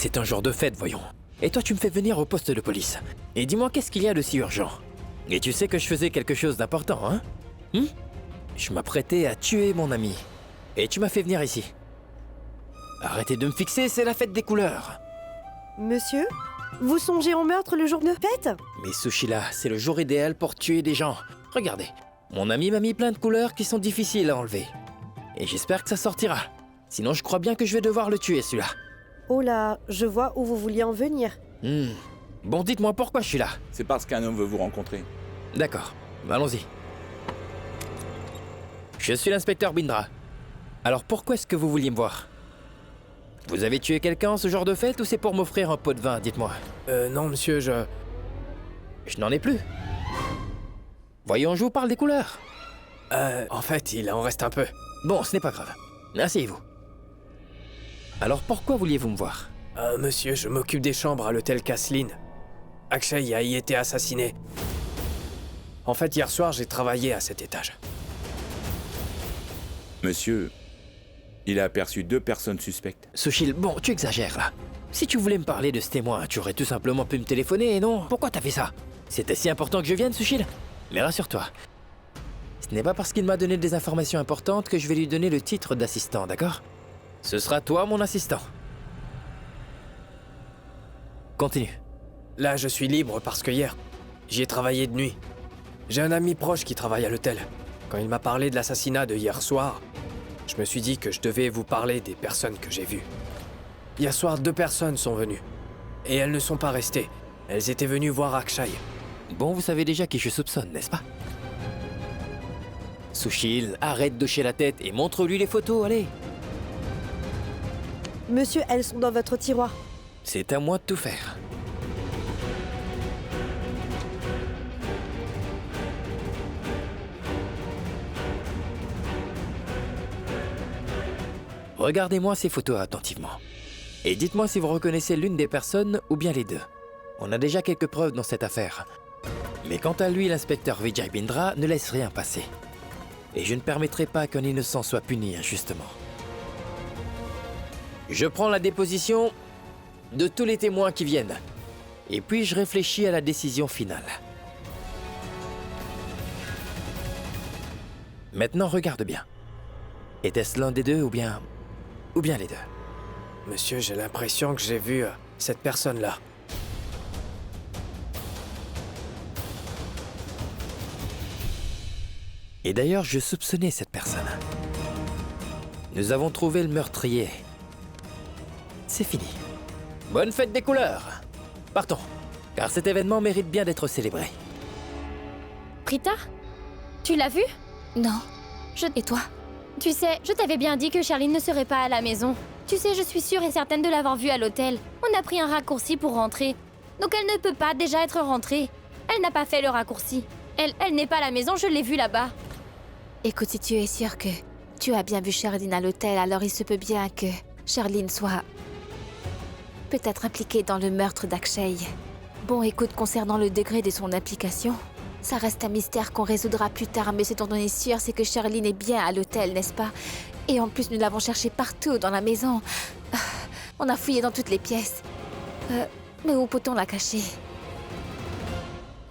C'est un jour de fête, voyons. Et toi, tu me fais venir au poste de police. Et dis-moi, qu'est-ce qu'il y a de si urgent? Et tu sais que je faisais quelque chose d'important, hein? Je m'apprêtais à tuer mon ami. Et tu m'as fait venir ici. Arrêtez de me fixer, c'est la fête des couleurs. Monsieur, vous songez au meurtre le jour de fête? Mais Sushila, c'est le jour idéal pour tuer des gens. Regardez, mon ami m'a mis plein de couleurs qui sont difficiles à enlever. Et j'espère que ça sortira. Sinon, je crois bien que je vais devoir le tuer, celui-là. Oh là, je vois où vous vouliez en venir. Bon, dites-moi pourquoi je suis là. C'est parce qu'un homme veut vous rencontrer. D'accord, allons-y. Je suis l'inspecteur Bindra. Alors pourquoi est-ce que vous vouliez me voir? Vous avez tué quelqu'un ce genre de fête ou c'est pour m'offrir un pot de vin, dites-moi? Non, monsieur, Je n'en ai plus. Voyons, je vous parle des couleurs. En fait, il en reste un peu. Bon, ce n'est pas grave. Asseyez-vous. Alors pourquoi vouliez-vous me voir? Monsieur, je m'occupe des chambres à l'hôtel Kathleen. Akshay a y été assassiné. En fait, hier soir, j'ai travaillé à cet étage. Monsieur, il a aperçu 2 personnes suspectes. Sushil, bon, tu exagères là. Si tu voulais me parler de ce témoin, tu aurais tout simplement pu me téléphoner et non? Pourquoi t'as fait ça? C'était si important que je vienne, Sushil? Mais rassure-toi. Ce n'est pas parce qu'il m'a donné des informations importantes que je vais lui donner le titre d'assistant, d'accord? Ce sera toi mon assistant. Continue. Là, je suis libre parce que hier, j'y ai travaillé de nuit. J'ai un ami proche qui travaille à l'hôtel. Quand il m'a parlé de l'assassinat de hier soir, je me suis dit que je devais vous parler des personnes que j'ai vues. Hier soir, 2 personnes sont venues. Et elles ne sont pas restées. Elles étaient venues voir Akshay. Bon, vous savez déjà qui je soupçonne, n'est-ce pas? Sushil, arrête d'hocher la tête et montre-lui les photos, allez. Monsieur, elles sont dans votre tiroir. C'est à moi de tout faire. Regardez-moi ces photos attentivement. Et dites-moi si vous reconnaissez l'une des personnes ou bien les deux. On a déjà quelques preuves dans cette affaire. Mais quant à lui, l'inspecteur Vijay Bindra ne laisse rien passer. Et je ne permettrai pas qu'un innocent soit puni injustement. Je prends la déposition de tous les témoins qui viennent. Et puis je réfléchis à la décision finale. Maintenant, regarde bien. Était-ce l'un des deux ou bien les deux? Monsieur, j'ai l'impression que j'ai vu cette personne-là. Et d'ailleurs, je soupçonnais cette personne. Nous avons trouvé le meurtrier. C'est fini. Bonne fête des couleurs! Partons, car cet événement mérite bien d'être célébré. Prita? Tu l'as vu? Non. Et toi? Tu sais, je t'avais bien dit que Charline ne serait pas à la maison. Tu sais, je suis sûre et certaine de l'avoir vue à l'hôtel. On a pris un raccourci pour rentrer. Donc elle ne peut pas déjà être rentrée. Elle n'a pas fait le raccourci. Elle n'est pas à la maison, je l'ai vue là-bas. Écoute, si tu es sûre que tu as bien vu Charline à l'hôtel, alors il se peut bien que Charline soit peut-être impliquée dans le meurtre d'Akshay. Bon, écoute, concernant le degré de son implication, ça reste un mystère qu'on résoudra plus tard, mais ce dont on est sûr, c'est que Charline est bien à l'hôtel, n'est-ce pas? Et en plus, nous l'avons cherchée partout dans la maison. On a fouillé dans toutes les pièces. Mais où peut-on la cacher?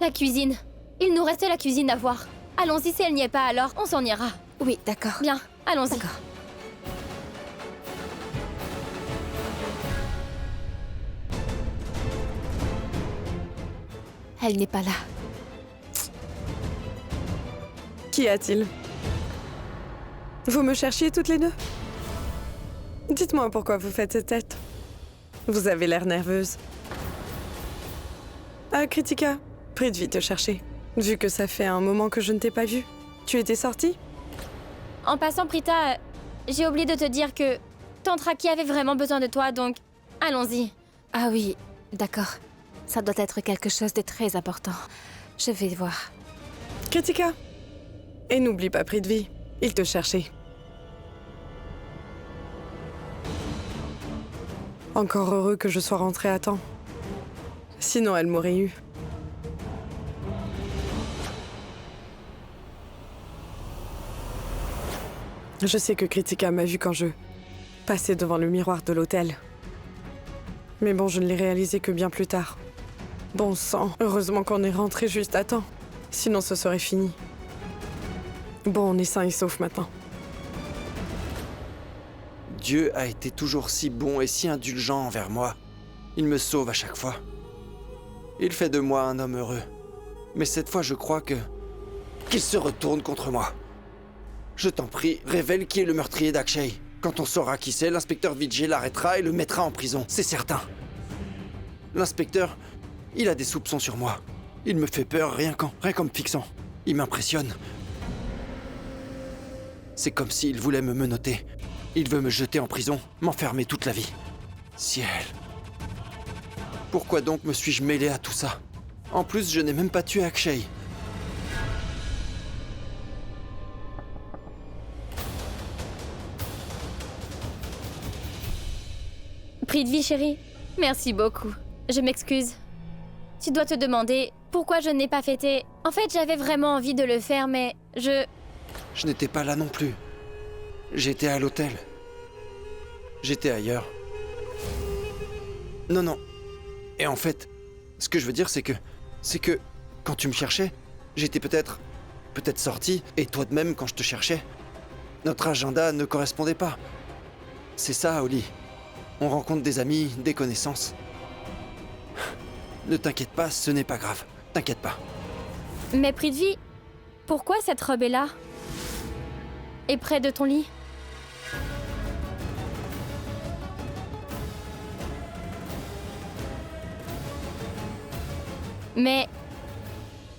La cuisine. Il nous reste la cuisine à voir. Allons-y, si elle n'y est pas alors, on s'en ira. Oui, d'accord. Bien, allons-y. D'accord. Elle n'est pas là. Qu'y a-t-il? Vous me cherchiez toutes les deux? Dites-moi pourquoi vous faites cette tête. Vous avez l'air nerveuse. Ah, Kritika, Prithvi te chercher. Vu que ça fait un moment que je ne t'ai pas vue. Tu étais sortie? En passant, Prita, j'ai oublié de te dire que Tante Raki avait vraiment besoin de toi, donc allons-y. Ah oui, d'accord. Ça doit être quelque chose de très important. Je vais voir. Kritika. Et n'oublie pas Prithvi, il te cherchait. Encore heureux que je sois rentrée à temps. Sinon, elle m'aurait eu. Je sais que Kritika m'a vu quand je passais devant le miroir de l'hôtel. Mais bon, je ne l'ai réalisé que bien plus tard. Bon sang, heureusement qu'on est rentré juste à temps. Sinon, ce serait fini. Bon, on est sain et sauf maintenant. Dieu a été toujours si bon et si indulgent envers moi. Il me sauve à chaque fois. Il fait de moi un homme heureux. Mais cette fois, je crois qu'il se retourne contre moi. Je t'en prie, révèle qui est le meurtrier d'Akshay. Quand on saura qui c'est, l'inspecteur Vijay l'arrêtera et le mettra en prison, c'est certain. L'inspecteur, il a des soupçons sur moi. Il me fait peur rien qu'en me fixant. Il m'impressionne. C'est comme s'il voulait me menotter. Il veut me jeter en prison, m'enfermer toute la vie. Ciel. Pourquoi donc me suis-je mêlé à tout ça? En plus, je n'ai même pas tué Akshay. Prithvi, chérie, merci beaucoup. Je m'excuse. Tu dois te demander pourquoi je n'ai pas fêté. En fait, j'avais vraiment envie de le faire, mais Je n'étais pas là non plus. J'étais à l'hôtel. J'étais ailleurs. Non. Et en fait, ce que je veux dire, c'est que quand tu me cherchais, j'étais peut-être sorti, et toi de même quand je te cherchais. Notre agenda ne correspondait pas. C'est ça, Oli. On rencontre des amis, des connaissances. Ne t'inquiète pas, ce n'est pas grave. T'inquiète pas. Mais Prithvi, pourquoi cette robe est là? Et près de ton lit? Mais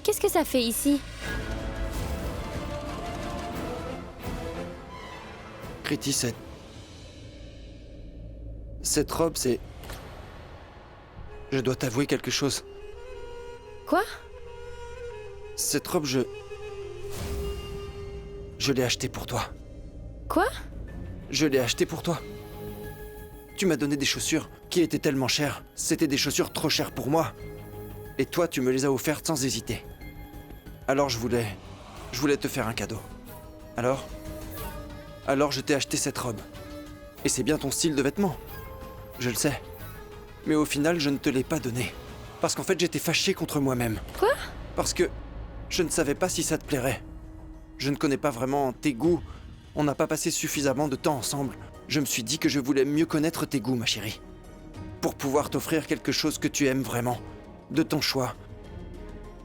qu'est-ce que ça fait ici? Kriti, cette robe, c'est... Je dois t'avouer quelque chose. Quoi? Cette robe, je l'ai achetée pour toi. Quoi? Je l'ai achetée pour toi. Tu m'as donné des chaussures qui étaient tellement chères. C'était des chaussures trop chères pour moi. Et toi, tu me les as offertes sans hésiter. Alors je voulais te faire un cadeau. Alors je t'ai acheté cette robe. Et c'est bien ton style de vêtements. Je le sais. Mais au final, je ne te l'ai pas donnée. Parce qu'en fait, j'étais fâché contre moi-même. Quoi? Parce que je ne savais pas si ça te plairait. Je ne connais pas vraiment tes goûts. On n'a pas passé suffisamment de temps ensemble. Je me suis dit que je voulais mieux connaître tes goûts, ma chérie. Pour pouvoir t'offrir quelque chose que tu aimes vraiment. De ton choix.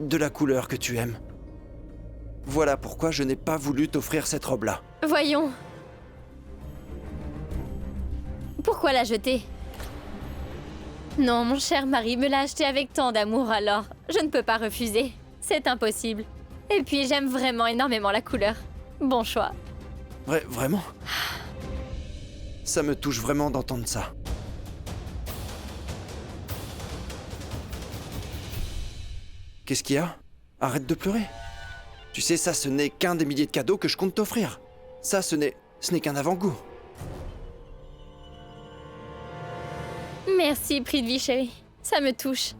De la couleur que tu aimes. Voilà pourquoi je n'ai pas voulu t'offrir cette robe-là. Voyons. Pourquoi la jeter? Non, mon cher mari me l'a acheté avec tant d'amour, alors je ne peux pas refuser. C'est impossible. Et puis j'aime vraiment énormément la couleur. Bon choix. Vraiment? Ça me touche vraiment d'entendre ça. Qu'est-ce qu'il y a? Arrête de pleurer. Tu sais, ça, ce n'est qu'un des milliers de cadeaux que je compte t'offrir. Ça, ce n'est qu'un avant-goût. Merci, Prithvi chérie. Ça me touche.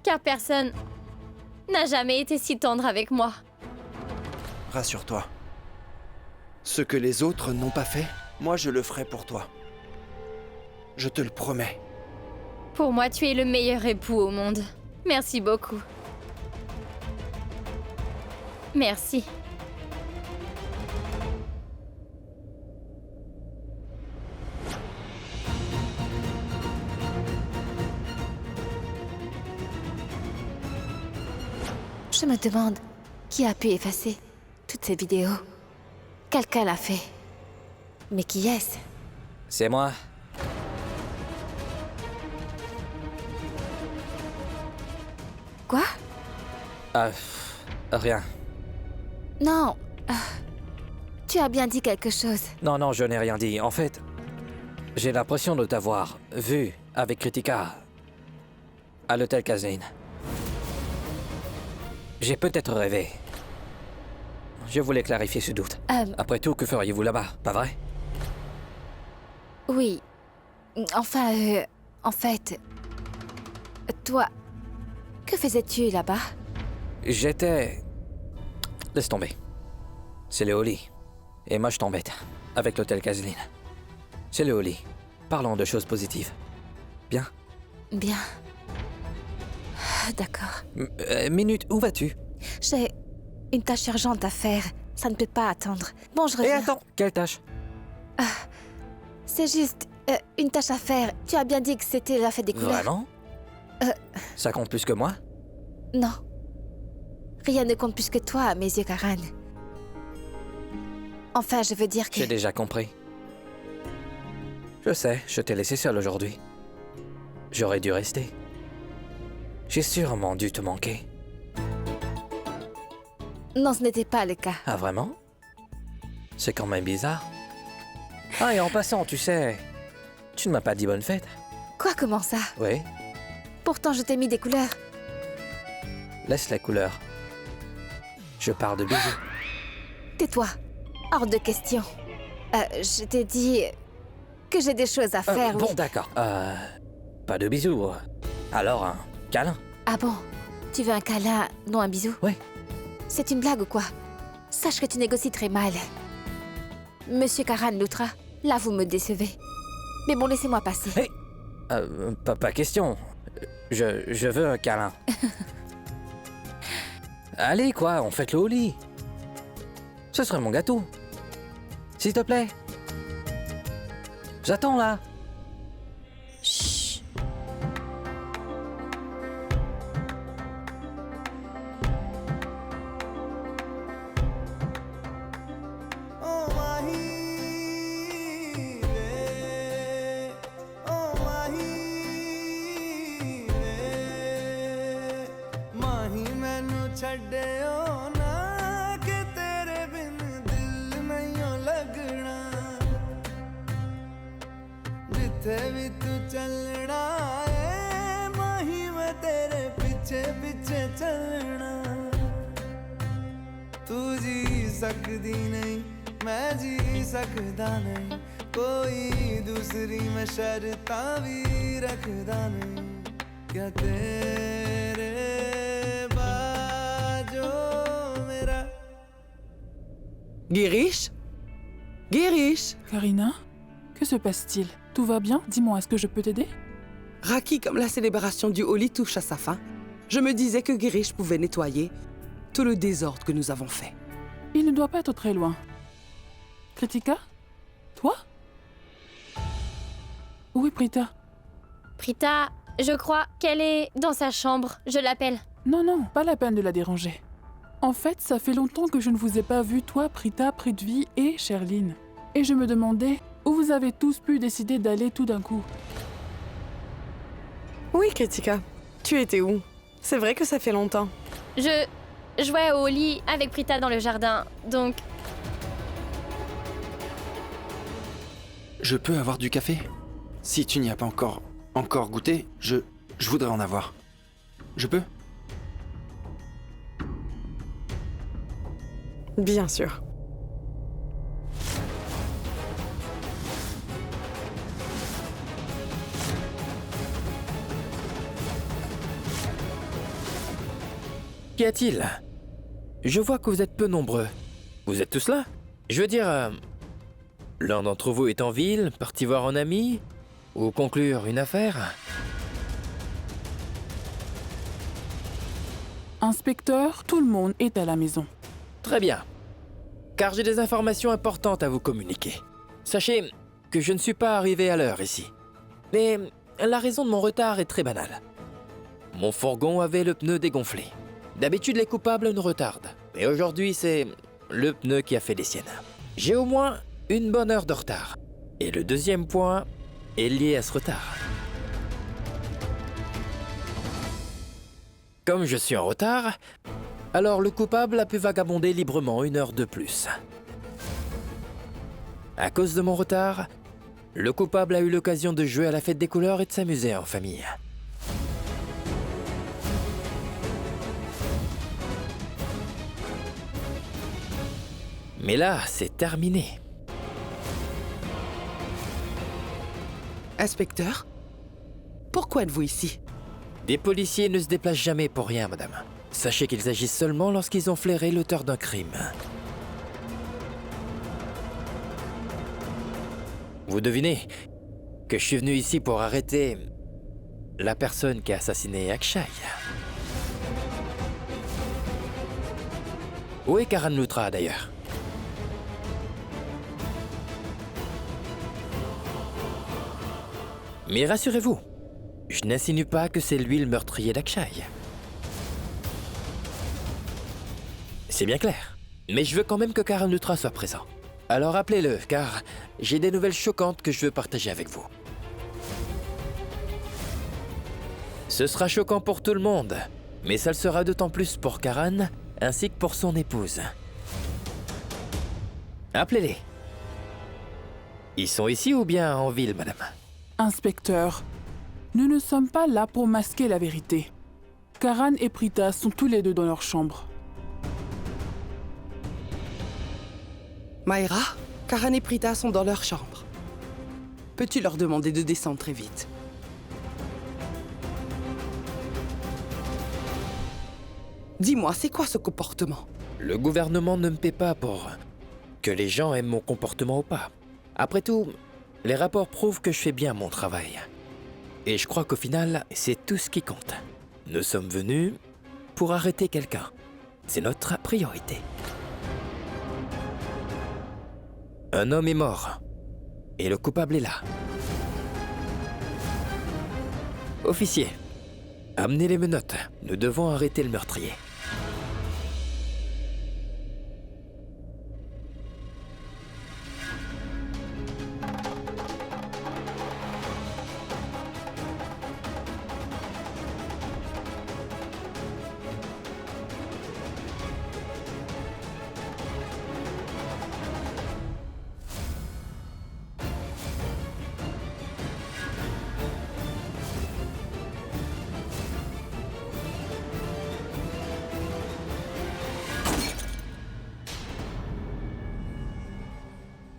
Car personne n'a jamais été si tendre avec moi. Rassure-toi. Ce que les autres n'ont pas fait, moi je le ferai pour toi. Je te le promets. Pour moi, tu es le meilleur époux au monde. Merci beaucoup. Merci. Je me demande qui a pu effacer toutes ces vidéos. Quelqu'un l'a fait. Mais qui est-ce? C'est moi. Quoi? Rien. Non. Tu as bien dit quelque chose. Non, je n'ai rien dit. En fait, j'ai l'impression de t'avoir vu avec Kritika à l'hôtel Kazin. J'ai peut-être rêvé. Je voulais clarifier ce doute. Après tout, que feriez-vous là-bas, pas vrai? Oui. Enfin, en fait... Toi... Que faisais-tu là-bas? J'étais... Laisse tomber. C'est le Oli. Et moi, je t'embête. Avec l'hôtel Kazlin. C'est le Oli. Parlons de choses positives. Bien. Bien. D'accord. Minute, où vas-tu? J'ai une tâche urgente à faire. Ça ne peut pas attendre. Bon, je Et reviens. attends, quelle tâche? C'est juste une tâche à faire. Tu as bien dit que c'était la fête des couleurs. Vraiment? Ça compte plus que moi? Non. Rien ne compte plus que toi à mes yeux, Karan. Enfin, je veux dire que... J'ai déjà compris. Je sais, je t'ai laissé seul aujourd'hui. J'aurais dû rester. J'ai sûrement dû te manquer. Non, ce n'était pas le cas. Ah, vraiment? C'est quand même bizarre. Ah, et en passant, tu sais, tu ne m'as pas dit bonne fête. Quoi, comment ça? Oui, Pourtant, je t'ai mis des couleurs. laisse la couleur. Je parle de bisous. Tais-toi. Hors de question. Je t'ai dit que j'ai des choses à faire, Bon, oui. d'accord. Pas de bisous. Alors, un câlin. Ah bon? Tu veux un câlin, non un bisou? Oui. C'est une blague ou quoi? Sache que tu négocies très mal. Monsieur Karan Loutra, là vous me décevez. Mais bon, laissez-moi passer. Hey. Pas question. Je veux un câlin. Allez, quoi, on fête le au lit. Ce serait mon gâteau. S'il te plaît. J'attends, là. Chut. ਛੱਡਿਓ ਨਾ ਕਿ ਤੇਰੇ ਬਿਨ ਦਿਲ ਨਹੀਂ ਲੱਗਣਾ ਜਿੱਥੇ ਵੀ ਤੂੰ ਚੱਲਣਾ ਏ ਮਾਹੀ ਮੈਂ ਤੇਰੇ ਪਿੱਛੇ ਪਿੱਛੇ ਚੱਲਣਾ ਤੂੰ ਜੀ ਸਕਦੀ ਨਹੀਂ ਮੈਂ ਜੀ ਸਕਦਾ ਨਹੀਂ ਕੋਈ ਦੂਸਰੀ ਮੈਂ ਸ਼ਰਤਾਂ ਵੀ ਰੱਖਦਾ ਨਹੀਂ ਕਿਆ ਤੇਰੇ Girish? Girish? Karina? Que se passe-t-il? Tout va bien? Dis-moi, est-ce que je peux t'aider? Raki, comme la célébration du Holi touche à sa fin, je me disais que Girish pouvait nettoyer tout le désordre que nous avons fait. Il ne doit pas être très loin. Kritika? Toi? Où est Prita? Prita, je crois qu'elle est dans sa chambre. Je l'appelle. Non, non, pas la peine de la déranger. En fait, ça fait longtemps que je ne vous ai pas vu, toi, Prita, Prithvi et Sherline. Et je me demandais où vous avez tous pu décider d'aller tout d'un coup. Oui, Kritika. Tu étais où? C'est vrai que ça fait longtemps. Je jouais au lit avec Prita dans le jardin, donc... Je peux avoir du café? Si tu n'y as pas encore goûté, je voudrais en avoir. Je peux? Bien sûr. Qu'y a-t-il? Je vois que vous êtes peu nombreux. Vous êtes tous là? Je veux dire, l'un d'entre vous est en ville, parti voir un ami, ou conclure une affaire? Inspecteur, tout le monde est à la maison. Très bien. Car j'ai des informations importantes à vous communiquer. Sachez que je ne suis pas arrivé à l'heure ici. Mais la raison de mon retard est très banale. Mon fourgon avait le pneu dégonflé. D'habitude, les coupables nous retardent. Mais aujourd'hui, c'est le pneu qui a fait les siennes. J'ai au moins une bonne heure de retard. Et le deuxième point est lié à ce retard. Comme je suis en retard, alors le coupable a pu vagabonder librement 1 heure de plus. À cause de mon retard, le coupable a eu l'occasion de jouer à la fête des couleurs et de s'amuser en famille. Mais là, c'est terminé. Inspecteur? Pourquoi êtes-vous ici? Des policiers ne se déplacent jamais pour rien, madame. Sachez qu'ils agissent seulement lorsqu'ils ont flairé l'auteur d'un crime. Vous devinez que je suis venu ici pour arrêter la personne qui a assassiné Akshay. Où est Karan Luthra d'ailleurs? Mais rassurez-vous, je n'insinue pas que c'est lui le meurtrier d'Akshay. C'est bien clair. Mais je veux quand même que Karan Luthra soit présent. Alors appelez-le, car j'ai des nouvelles choquantes que je veux partager avec vous. Ce sera choquant pour tout le monde, mais ça le sera d'autant plus pour Karan, ainsi que pour son épouse. Appelez-les. Ils sont ici ou bien en ville, madame? Inspecteur, nous ne sommes pas là pour masquer la vérité. Karan et Prita sont tous les deux dans leur chambre. Mayra, Karan et Prita sont dans leur chambre. Peux-tu leur demander de descendre très vite? Dis-moi, c'est quoi ce comportement? Le gouvernement ne me paie pas pour que les gens aiment mon comportement ou pas. Après tout, les rapports prouvent que je fais bien mon travail. Et je crois qu'au final, c'est tout ce qui compte. Nous sommes venus pour arrêter quelqu'un. C'est notre priorité. Un homme est mort. Et le coupable est là. Officier, amenez les menottes. Nous devons arrêter le meurtrier.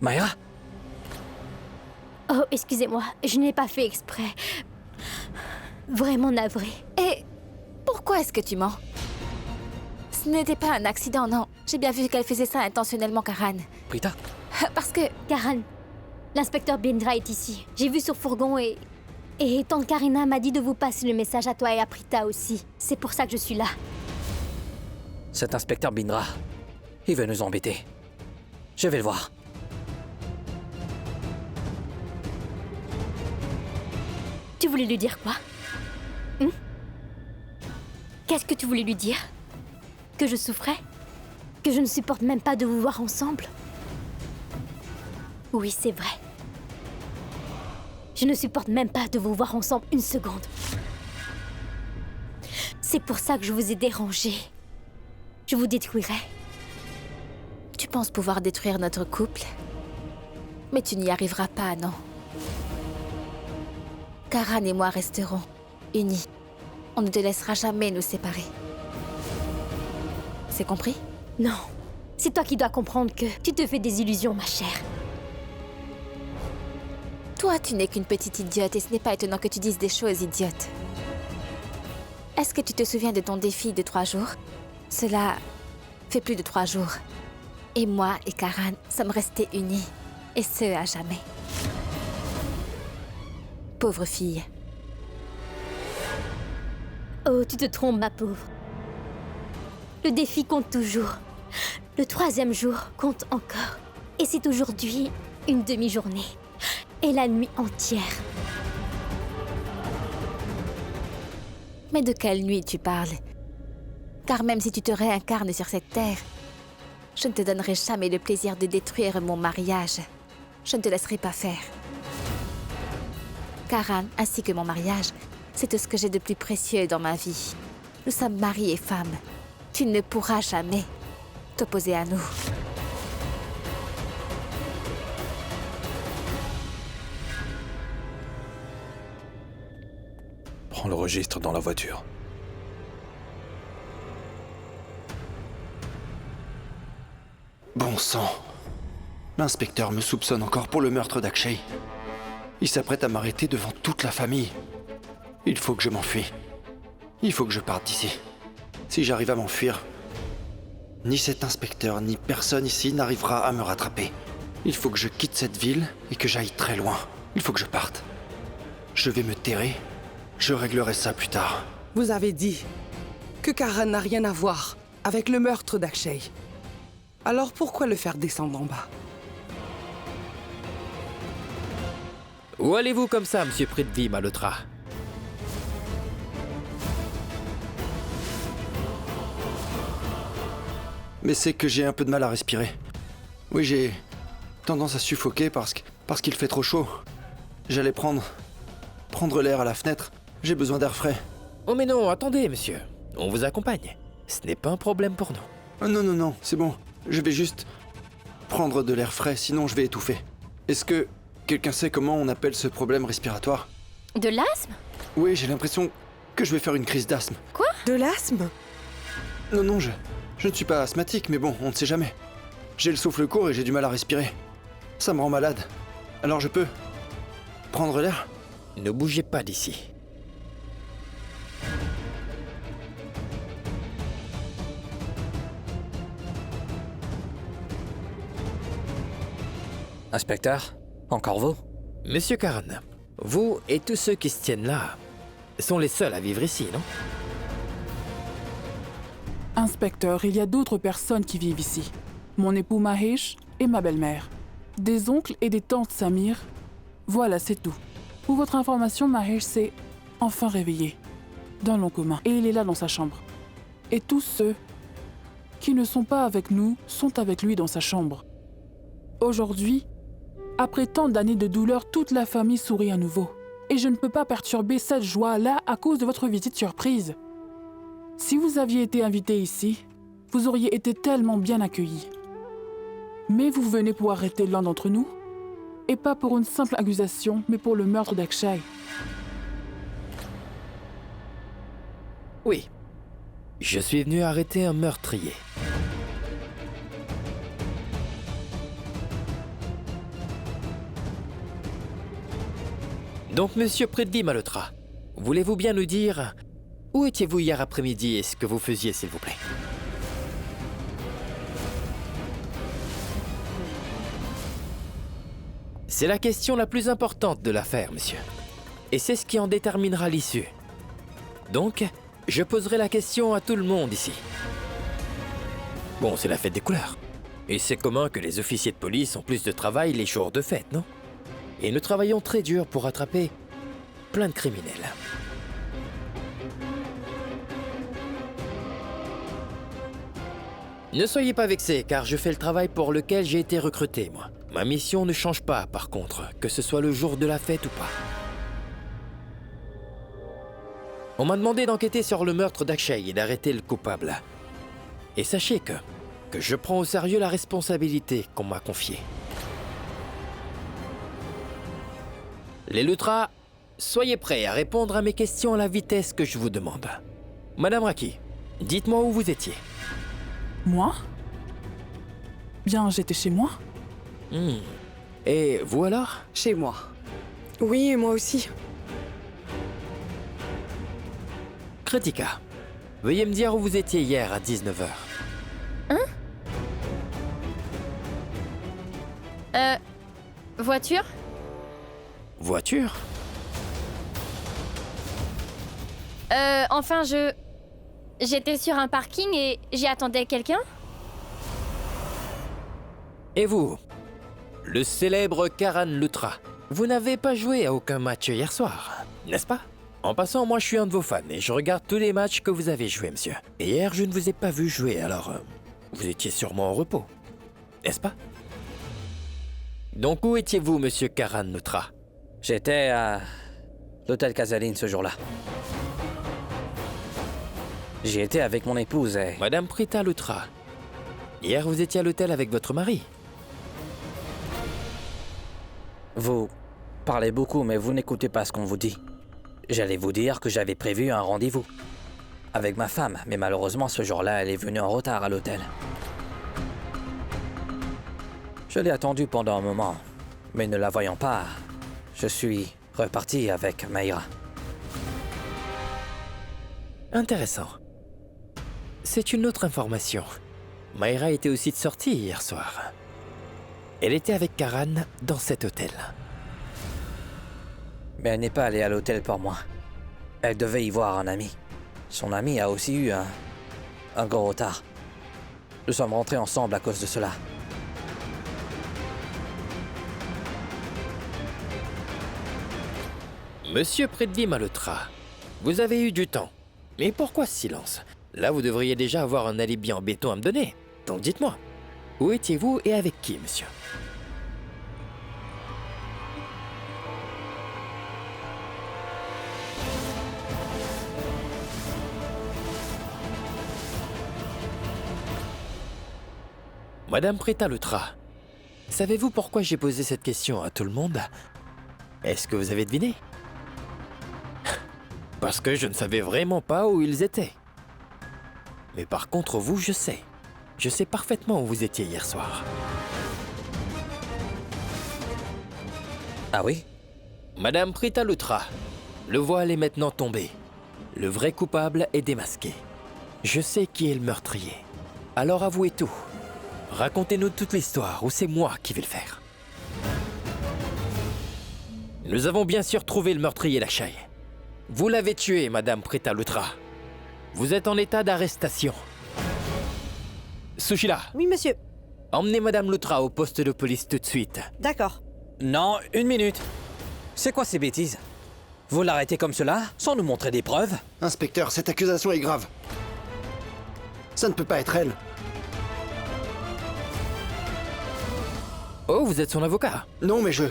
Mayra? Oh, excusez-moi, je n'ai pas fait exprès. Vraiment navré. Et pourquoi est-ce que tu mens? Ce n'était pas un accident, non. J'ai bien vu qu'elle faisait ça intentionnellement, Karan. Prita? Parce que... Karan, l'inspecteur Bindra est ici. J'ai vu sur fourgon et tante Karina m'a dit de vous passer le message à toi et à Prita aussi. C'est pour ça que je suis là. Cet inspecteur Bindra, il veut nous embêter. Je vais le voir. Tu voulais lui dire quoi? Qu'est-ce que tu voulais lui dire? Que je souffrais? Que je ne supporte même pas de vous voir ensemble? Oui, c'est vrai. Je ne supporte même pas de vous voir ensemble une seconde. C'est pour ça que je vous ai dérangé. Je vous détruirai. Tu penses pouvoir détruire notre couple? Mais tu n'y arriveras pas, non? Karan et moi resterons unis. On ne te laissera jamais nous séparer. C'est compris? Non. C'est toi qui dois comprendre que tu te fais des illusions, ma chère. Toi, tu n'es qu'une petite idiote et ce n'est pas étonnant que tu dises des choses idiotes. Est-ce que tu te souviens de ton défi de 3 jours? Cela fait plus de 3 jours. Et moi et Karan sommes restés unis. Et ce, à jamais. Pauvre fille. Oh, tu te trompes, ma pauvre. Le défi compte toujours. Le 3e jour compte encore. Et c'est aujourd'hui une demi-journée. Et la nuit entière. Mais de quelle nuit tu parles? Car même si tu te réincarnes sur cette terre, je ne te donnerai jamais le plaisir de détruire mon mariage. Je ne te laisserai pas faire. Karan, ainsi que mon mariage, c'est tout ce que j'ai de plus précieux dans ma vie. Nous sommes mari et femme. Tu ne pourras jamais t'opposer à nous. Prends le registre dans la voiture. Bon sang. L'inspecteur me soupçonne encore pour le meurtre d'Akshay. Il s'apprête à m'arrêter devant toute la famille. Il faut que je m'enfuis. Il faut que je parte d'ici. Si j'arrive à m'enfuir, ni cet inspecteur, ni personne ici n'arrivera à me rattraper. Il faut que je quitte cette ville et que j'aille très loin. Il faut que je parte. Je vais me terrer Je réglerai ça plus tard. Vous avez dit que Karan n'a rien à voir avec le meurtre d'Akshay. Alors pourquoi le faire descendre en bas? Où allez-vous comme ça, monsieur Prithvi Malhotra? Mais c'est que j'ai un peu de mal à respirer. Oui, j'ai tendance à suffoquer parce qu'il fait trop chaud. J'allais prendre l'air à la fenêtre. J'ai besoin d'air frais. Oh mais non, attendez, monsieur. On vous accompagne. Ce n'est pas un problème pour nous. Oh, non, c'est bon. Je vais juste prendre de l'air frais, sinon je vais étouffer. Est-ce que quelqu'un sait comment on appelle ce problème respiratoire? De l'asthme? Oui, j'ai l'impression que je vais faire une crise d'asthme. Quoi? De l'asthme? Non, je ne suis pas asthmatique, mais bon, on ne sait jamais. J'ai le souffle court et j'ai du mal à respirer. Ça me rend malade. Alors je peux prendre l'air? Ne bougez pas d'ici. Inspecteur, encore vous? Monsieur Karan, vous et tous ceux qui se tiennent là sont les seuls à vivre ici, non? Inspecteur, il y a d'autres personnes qui vivent ici. Mon époux Mahesh et ma belle-mère. Des oncles et des tantes Samir. Voilà, c'est tout. Pour votre information, Mahesh s'est enfin réveillé. Dans l'en commun. Et il est là dans sa chambre. Et tous ceux qui ne sont pas avec nous sont avec lui dans sa chambre. Aujourd'hui, après tant d'années de douleur, toute la famille sourit à nouveau. Et je ne peux pas perturber cette joie-là à cause de votre visite surprise. Si vous aviez été invité ici, vous auriez été tellement bien accueillis. Mais vous venez pour arrêter l'un d'entre nous, et pas pour une simple accusation, mais pour le meurtre d'Akshay. Oui. Je suis venu arrêter un meurtrier. Donc, monsieur Prithvi Malhotra, voulez-vous bien nous dire où étiez-vous hier après-midi et ce que vous faisiez, s'il vous plaît? C'est la question la plus importante de l'affaire, monsieur. Et c'est ce qui en déterminera l'issue. Donc, je poserai la question à tout le monde ici. Bon, c'est la fête des couleurs. Et c'est commun que les officiers de police ont plus de travail les jours de fête, non? Et nous travaillons très dur pour rattraper plein de criminels. Ne soyez pas vexés, car je fais le travail pour lequel j'ai été recruté, moi. Ma mission ne change pas, par contre, que ce soit le jour de la fête ou pas. On m'a demandé d'enquêter sur le meurtre d'Akshay et d'arrêter le coupable. Et sachez que je prends au sérieux la responsabilité qu'on m'a confiée. Les Luthra, soyez prêts à répondre à mes questions à la vitesse que je vous demande. Madame Raki, dites-moi où vous étiez. Moi? Bien, j'étais chez moi. Et vous alors? Chez moi. Oui, et moi aussi. Kritika, veuillez me dire où vous étiez hier à 19h. Voiture? Voiture? Enfin, j'étais sur un parking et j'y attendais quelqu'un. Et vous? Le célèbre Karan Luthra. Vous n'avez pas joué à aucun match hier soir, n'est-ce pas? En passant, moi je suis un de vos fans et je regarde tous les matchs que vous avez joués, monsieur. Et hier, je ne vous ai pas vu jouer, alors vous étiez sûrement en repos, n'est-ce pas? Donc où étiez-vous, monsieur Karan Luthra? J'étais à l'hôtel Casaline ce jour-là. J'y étais avec mon épouse et... Madame Prita Luthra, hier vous étiez à l'hôtel avec votre mari. Vous parlez beaucoup, mais vous n'écoutez pas ce qu'on vous dit. J'allais vous dire que j'avais prévu un rendez-vous avec ma femme, mais malheureusement, ce jour-là, elle est venue en retard à l'hôtel. Je l'ai attendue pendant un moment, mais ne la voyant pas, je suis reparti avec Maïra. Intéressant. C'est une autre information. Maïra était aussi de sortie hier soir. Elle était avec Karan dans cet hôtel. Mais elle n'est pas allée à l'hôtel pour moi. Elle devait y voir un ami. Son ami a aussi eu un gros retard. Nous sommes rentrés ensemble à cause de cela. Monsieur Prithvi Malhotra, vous avez eu du temps. Mais pourquoi ce silence? Là, vous devriez déjà avoir un alibi en béton à me donner. Donc dites-moi, où étiez-vous et avec qui, monsieur? Madame Prita Lutra, savez-vous pourquoi j'ai posé cette question à tout le monde? Est-ce que vous avez deviné? Parce que je ne savais vraiment pas où ils étaient. Mais par contre, vous, je sais. Je sais parfaitement où vous étiez hier soir. Ah oui? Madame Prita Lutra, le voile est maintenant tombé. Le vrai coupable est démasqué. Je sais qui est le meurtrier. Alors avouez tout. Racontez-nous toute l'histoire, ou c'est moi qui vais le faire. Nous avons bien sûr trouvé le meurtrier d'Akshay. Vous l'avez tué, Madame Prita Lutra. Vous êtes en état d'arrestation. Sushila. Oui, monsieur. Emmenez Madame Lutra au poste de police tout de suite. D'accord. Non, une minute. C'est quoi ces bêtises? Vous l'arrêtez comme cela, sans nous montrer des preuves? Inspecteur, cette accusation est grave. Ça ne peut pas être elle. Oh, vous êtes son avocat? Non, mais je...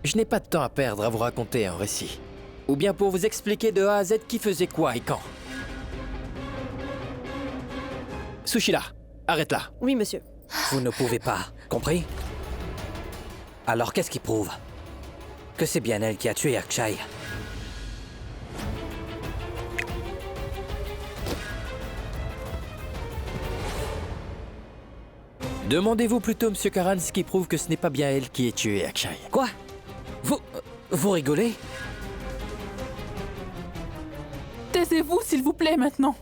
Je n'ai pas de temps à perdre à vous raconter un récit. Ou bien pour vous expliquer de A à Z qui faisait quoi et quand. Sushila, arrête là. Oui, monsieur. Vous ne pouvez pas, compris? Alors qu'est-ce qui prouve que c'est bien elle qui a tué Akshay? Demandez-vous plutôt, Monsieur Karan, ce qui prouve que ce n'est pas bien elle qui ait tué Akshay. Quoi? Vous rigolez? Taisez-vous, s'il vous plaît, maintenant.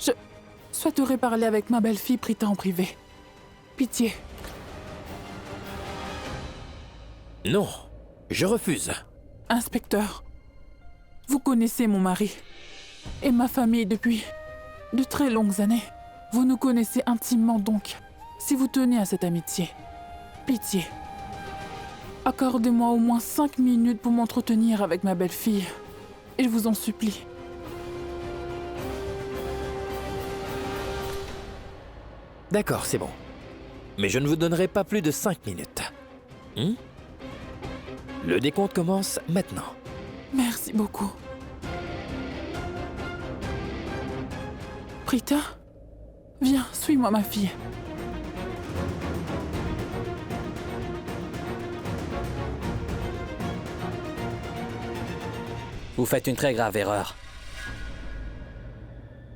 Je souhaiterais parler avec ma belle-fille Prita en privé. Pitié. Non, je refuse. Inspecteur, vous connaissez mon mari et ma famille depuis de très longues années. Vous nous connaissez intimement donc. Si vous tenez à cette amitié, pitié. Accordez-moi au moins 5 minutes pour m'entretenir avec ma belle-fille. Et je vous en supplie. D'accord, c'est bon. Mais je ne vous donnerai pas plus de 5 minutes. Le décompte commence maintenant. Merci beaucoup. Prita, viens, suis-moi ma fille. Vous faites une très grave erreur.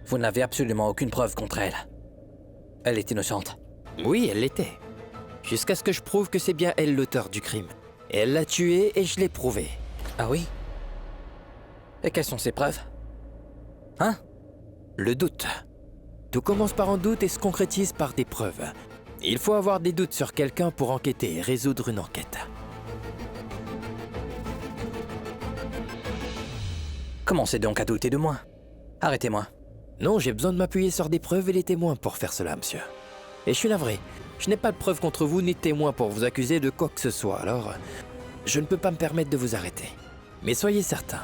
Vous n'avez absolument aucune preuve contre elle. Elle est innocente. Oui, elle l'était. Jusqu'à ce que je prouve que c'est bien elle l'auteur du crime. Et elle l'a tué et je l'ai prouvé. Ah oui? Et quelles sont ces preuves? Hein? Le doute. Tout commence par un doute et se concrétise par des preuves. Il faut avoir des doutes sur quelqu'un pour enquêter et résoudre une enquête. Commencez donc à douter de moi. Arrêtez-moi. Non, j'ai besoin de m'appuyer sur des preuves et des témoins pour faire cela, monsieur. Et je suis navré. Je n'ai pas de preuves contre vous ni de témoins pour vous accuser de quoi que ce soit, alors je ne peux pas me permettre de vous arrêter. Mais soyez certain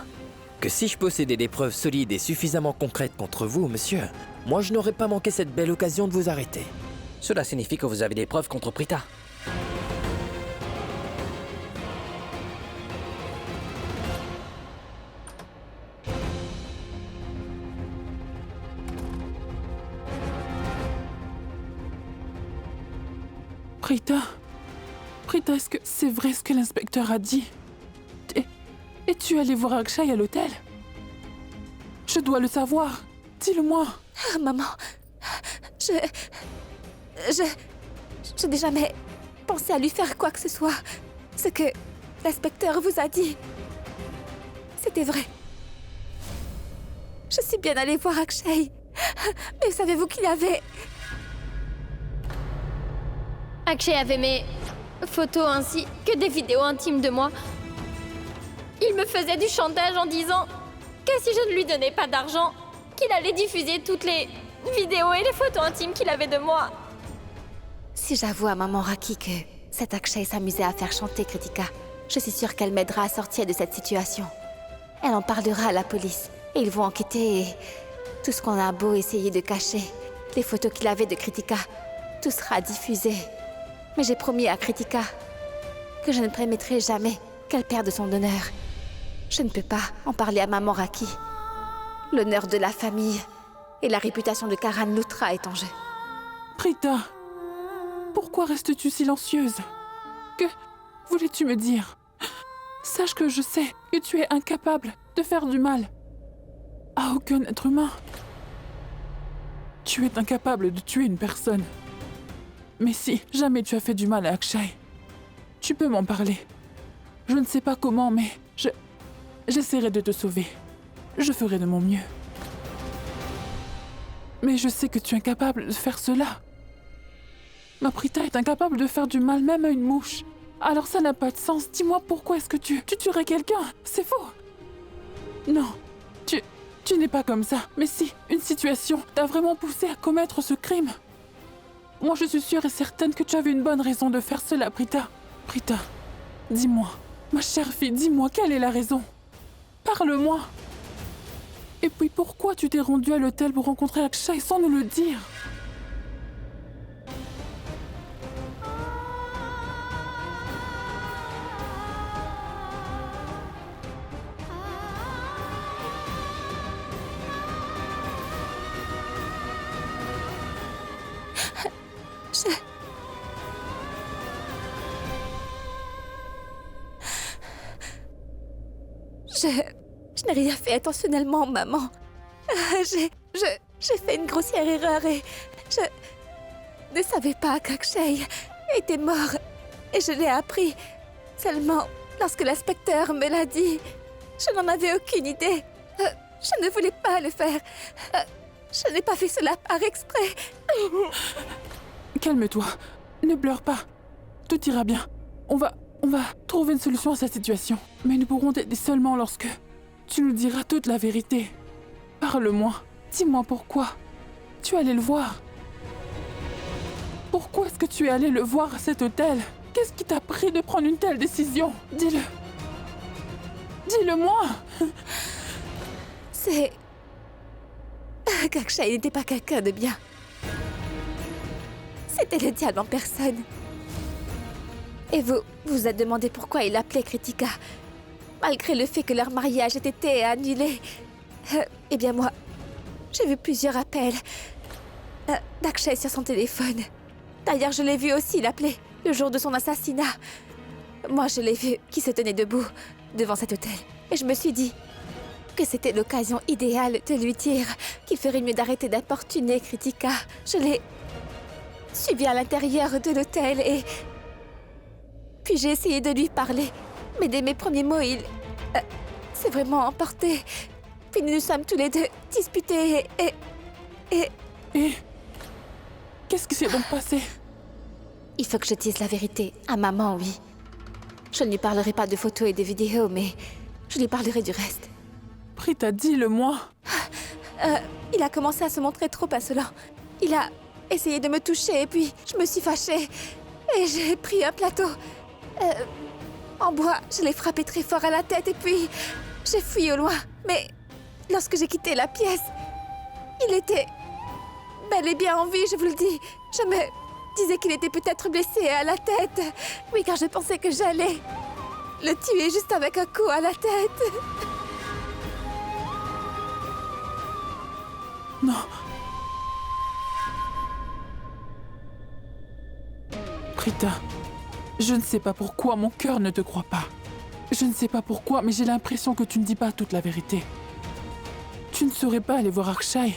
que si je possédais des preuves solides et suffisamment concrètes contre vous, monsieur, moi je n'aurais pas manqué cette belle occasion de vous arrêter. Cela signifie que vous avez des preuves contre Prita. Prita, est-ce que c'est vrai ce que l'inspecteur a dit? Es-tu allé voir Akshay à l'hôtel? Je dois le savoir. Dis-le-moi. Ah, maman, je n'ai jamais pensé à lui faire quoi que ce soit. Ce que l'inspecteur vous a dit, c'était vrai. Je suis bien allée voir Akshay. Mais savez-vous qu'il avait... Akshay avait mes photos ainsi que des vidéos intimes de moi. Il me faisait du chantage en disant que si je ne lui donnais pas d'argent, qu'il allait diffuser toutes les vidéos et les photos intimes qu'il avait de moi. Si j'avoue à maman Raki que cet Akshay s'amusait à faire chanter Kritika, je suis sûre qu'elle m'aidera à sortir de cette situation. Elle en parlera à la police et ils vont enquêter et tout ce qu'on a beau essayer de cacher, les photos qu'il avait de Kritika, tout sera diffusé. Mais j'ai promis à Kritika que je ne permettrai jamais qu'elle perde son honneur. Je ne peux pas en parler à maman Raki. L'honneur de la famille et la réputation de Karan Lutra est en jeu. Prita, pourquoi restes-tu silencieuse? Que voulais-tu me dire? Sache que je sais que tu es incapable de faire du mal à aucun être humain. Tu es incapable de tuer une personne. Mais si jamais tu as fait du mal à Akshay, tu peux m'en parler. Je ne sais pas comment, mais j'essaierai de te sauver. Je ferai de mon mieux. Mais je sais que tu es incapable de faire cela. Ma Prita est incapable de faire du mal même à une mouche. Alors ça n'a pas de sens. Dis-moi pourquoi est-ce que tu tuerais quelqu'un? C'est faux. Non, tu n'es pas comme ça. Mais si une situation t'a vraiment poussé à commettre ce crime, moi je suis sûre et certaine que tu avais une bonne raison de faire cela, Prita. Prita, dis-moi, ma chère fille, dis-moi quelle est la raison. Parle-moi. Et puis pourquoi tu t'es rendue à l'hôtel pour rencontrer Akshay sans nous le dire? Je n'ai rien fait intentionnellement, maman. J'ai fait une grossière erreur et je ne savais pas qu'Akshay était mort. Et je l'ai appris seulement lorsque l'inspecteur me l'a dit. Je n'en avais aucune idée. Je ne voulais pas le faire. Je n'ai pas fait cela par exprès. Calme-toi. Ne pleure pas. Tout ira bien. On va trouver une solution à cette situation. Mais nous pourrons t'aider seulement lorsque tu nous diras toute la vérité. Parle-moi. Dis-moi pourquoi tu es allé le voir. Pourquoi est-ce que tu es allé le voir à cet hôtel? Qu'est-ce qui t'a pris de prendre une telle décision? Dis-le. Dis-le-moi. C'est qu'Akshay n'était pas quelqu'un de bien. C'était le diable en personne. Et vous a demandé pourquoi il appelait Kritika, malgré le fait que leur mariage ait été annulé. Eh bien moi, j'ai vu plusieurs appels d'Akshay sur son téléphone. D'ailleurs, je l'ai vu aussi l'appeler le jour de son assassinat. Moi, je l'ai vu qui se tenait debout devant cet hôtel. Et je me suis dit que c'était l'occasion idéale de lui dire qu'il ferait mieux d'arrêter d'importuner Kritika. Je l'ai suivi à l'intérieur de l'hôtel et puis j'ai essayé de lui parler. Mais dès mes premiers mots, il s'est vraiment emporté. Puis nous nous sommes tous les deux disputés et... Qu'est-ce qui s'est donc passé? Il faut que je dise la vérité à maman, oui. Je ne lui parlerai pas de photos et de vidéos, mais je lui parlerai du reste. Prita, dis-le-moi. Il a commencé à se montrer trop insolent. Il a essayé de me toucher et puis je me suis fâchée. Et j'ai pris un plateau en bois. Je l'ai frappé très fort à la tête et puis j'ai fui au loin. Mais lorsque j'ai quitté la pièce, il était bel et bien en vie, je vous le dis. Je me disais qu'il était peut-être blessé à la tête. Oui, car je pensais que j'allais le tuer juste avec un coup à la tête. Non. Prita, je ne sais pas pourquoi mon cœur ne te croit pas. Je ne sais pas pourquoi, mais j'ai l'impression que tu ne dis pas toute la vérité. Tu ne serais pas allé voir Akshay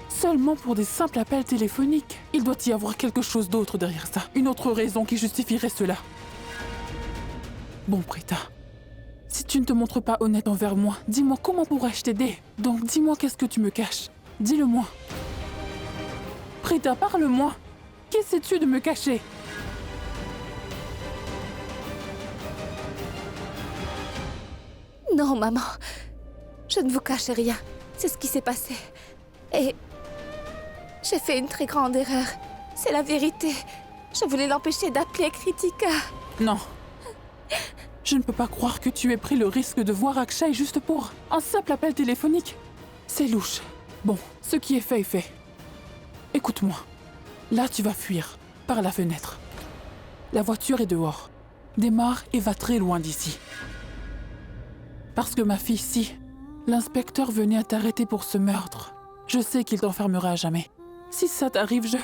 seulement pour des simples appels téléphoniques. Il doit y avoir quelque chose d'autre derrière ça. Une autre raison qui justifierait cela. Bon, Prita, si tu ne te montres pas honnête envers moi, dis-moi comment pourrais-je t'aider. Donc dis-moi qu'est-ce que tu me caches. Dis-le-moi. Prita, parle-moi. Qu'essaies-tu de me cacher? Non, maman. Je ne vous cache rien. C'est ce qui s'est passé. Et j'ai fait une très grande erreur. C'est la vérité. Je voulais l'empêcher d'appeler Kritika. Non. Je ne peux pas croire que tu aies pris le risque de voir Akshay juste pour un simple appel téléphonique. C'est louche. Bon, ce qui est fait. Écoute-moi. Là, tu vas fuir. Par la fenêtre. La voiture est dehors. Démarre et va très loin d'ici. Parce que ma fille, si l'inspecteur venait à t'arrêter pour ce meurtre, je sais qu'il t'enfermera à jamais. Si ça t'arrive, je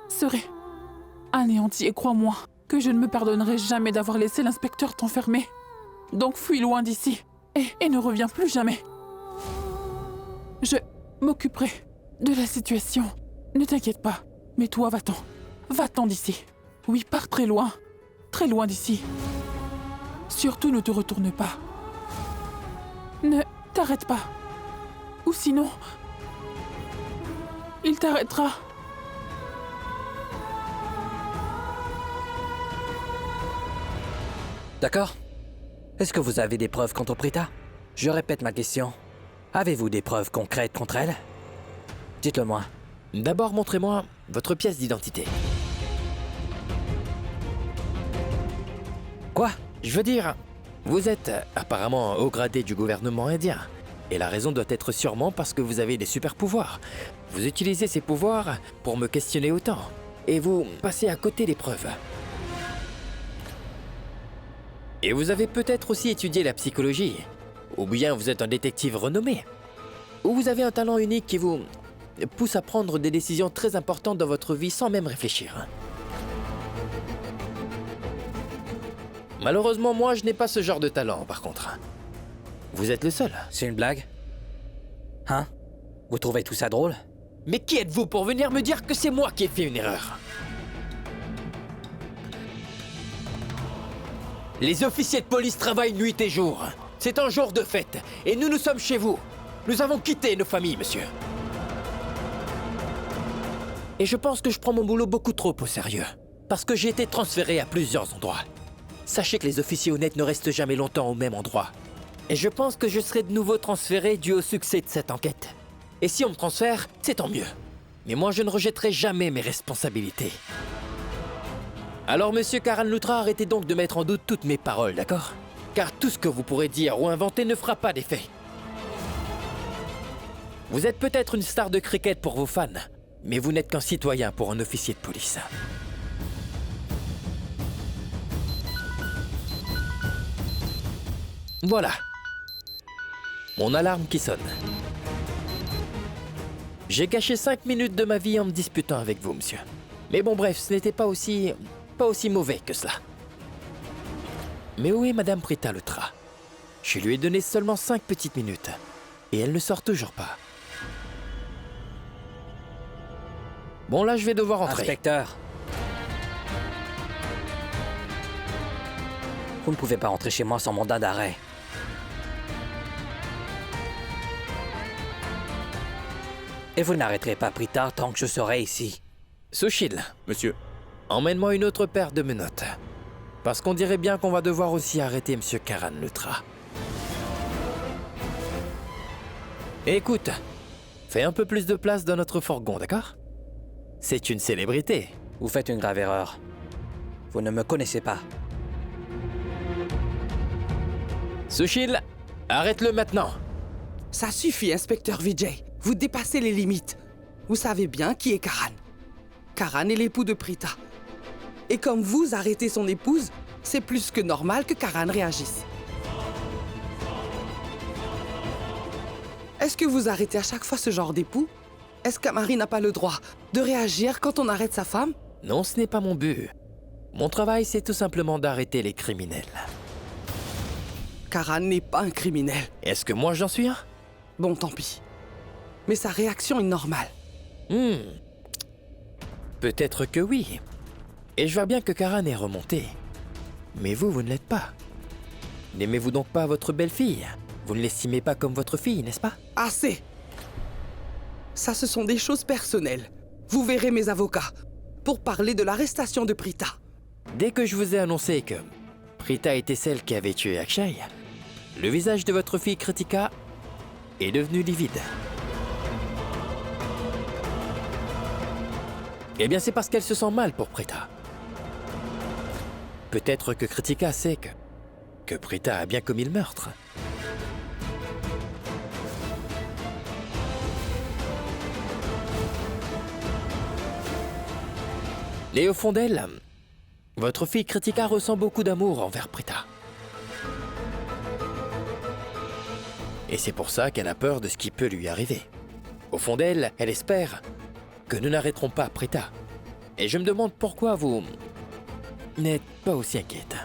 serai anéanti et crois-moi que je ne me pardonnerai jamais d'avoir laissé l'inspecteur t'enfermer. Donc fuis loin d'ici et ne reviens plus jamais. Je m'occuperai de la situation. Ne t'inquiète pas, mais toi va-t'en. Va-t'en d'ici. Oui, pars très loin d'ici. Surtout ne te retourne pas. Ne t'arrête pas. Ou sinon, il t'arrêtera. D'accord. Est-ce que vous avez des preuves quant au Prita? Je répète ma question. Avez-vous des preuves concrètes contre elle? Dites-le moi. D'abord, montrez-moi votre pièce d'identité. Quoi? Je veux dire, vous êtes apparemment haut gradé du gouvernement indien. Et la raison doit être sûrement parce que vous avez des super pouvoirs. Vous utilisez ces pouvoirs pour me questionner autant. Et vous passez à côté des preuves. Et vous avez peut-être aussi étudié la psychologie. Ou bien vous êtes un détective renommé. Ou vous avez un talent unique qui vous pousse à prendre des décisions très importantes dans votre vie sans même réfléchir. Malheureusement, moi, je n'ai pas ce genre de talent, par contre. Vous êtes le seul. C'est une blague? Hein? Vous trouvez tout ça drôle? Mais qui êtes-vous pour venir me dire que c'est moi qui ai fait une erreur? Les officiers de police travaillent nuit et jour. C'est un jour de fête, et nous sommes chez vous. Nous avons quitté nos familles, monsieur. Et je pense que je prends mon boulot beaucoup trop au sérieux. Parce que j'ai été transféré à plusieurs endroits. Sachez que les officiers honnêtes ne restent jamais longtemps au même endroit. Et je pense que je serai de nouveau transféré dû au succès de cette enquête. Et si on me transfère, c'est tant mieux. Mais moi, je ne rejetterai jamais mes responsabilités. Alors, monsieur Karan Luthra, arrêtez donc de mettre en doute toutes mes paroles, d'accord? Car tout ce que vous pourrez dire ou inventer ne fera pas d'effet. Vous êtes peut-être une star de cricket pour vos fans, mais vous n'êtes qu'un citoyen pour un officier de police. Voilà. Mon alarme qui sonne. J'ai gâché 5 minutes de ma vie en me disputant avec vous, monsieur. Mais bon, bref, ce n'était pas aussi mauvais que cela. Mais où est Madame Prita Luthra? Je lui ai donné seulement 5 petites minutes. Et elle ne sort toujours pas. Bon, là, je vais devoir rentrer. Inspecteur. Vous ne pouvez pas rentrer chez moi sans mandat d'arrêt. Et vous n'arrêterez pas Prita tant que je serai ici. Sushil. Monsieur. Emmène-moi une autre paire de menottes. Parce qu'on dirait bien qu'on va devoir aussi arrêter Monsieur Karan Luthra. Écoute, fais un peu plus de place dans notre fourgon, d'accord? C'est une célébrité. Vous faites une grave erreur. Vous ne me connaissez pas. Sushil, arrête-le maintenant. Ça suffit, inspecteur Vijay. Vous dépassez les limites. Vous savez bien qui est Karan. Karan est l'époux de Prita. Et comme vous arrêtez son épouse, c'est plus que normal que Karan réagisse. Est-ce que vous arrêtez à chaque fois ce genre d'époux? Est-ce qu'un mari n'a pas le droit de réagir quand on arrête sa femme? Non, ce n'est pas mon but. Mon travail, c'est tout simplement d'arrêter les criminels. Karan n'est pas un criminel. Est-ce que moi j'en suis un? Bon, tant pis. Mais sa réaction est normale. Peut-être que oui. Et je vois bien que Karan est remonté. Mais vous, vous ne l'êtes pas. N'aimez-vous donc pas votre belle-fille? Vous ne l'estimez pas comme votre fille, n'est-ce pas? Assez! Ça, ce sont des choses personnelles. Vous verrez mes avocats pour parler de l'arrestation de Prita. Dès que je vous ai annoncé que Prita était celle qui avait tué Akshay, Le visage de votre fille Kritika est devenu livide. Eh bien, c'est parce qu'elle se sent mal pour Prita. Peut-être que Kritika sait que Prita a bien commis le meurtre. Et au fond d'elle, votre fille Kritika ressent beaucoup d'amour envers Prita. Et c'est pour ça qu'elle a peur de ce qui peut lui arriver. Au fond d'elle, elle espère que nous n'arrêterons pas Prita. Et je me demande pourquoi vous n'êtes pas aussi inquiète.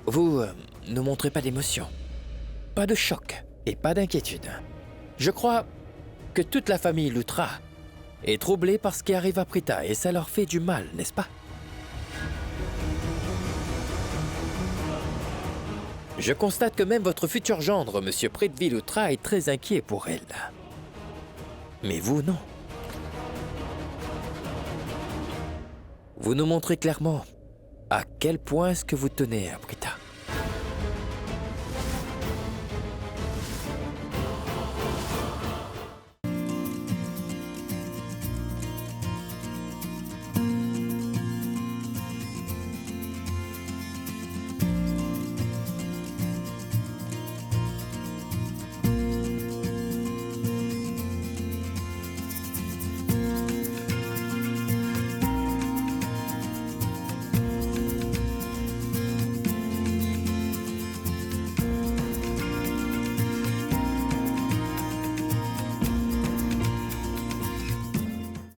Vous ne montrez pas d'émotion, pas de choc et pas d'inquiétude. Je crois que toute la famille Lutra est troublée par ce qui arrive à Prita et ça leur fait du mal, n'est-ce pas? Je constate que même votre futur gendre, Monsieur Prithvi Lutra, est très inquiet pour elle. Mais vous, non. Vous nous montrez clairement à quel point est-ce que vous tenez à Prita.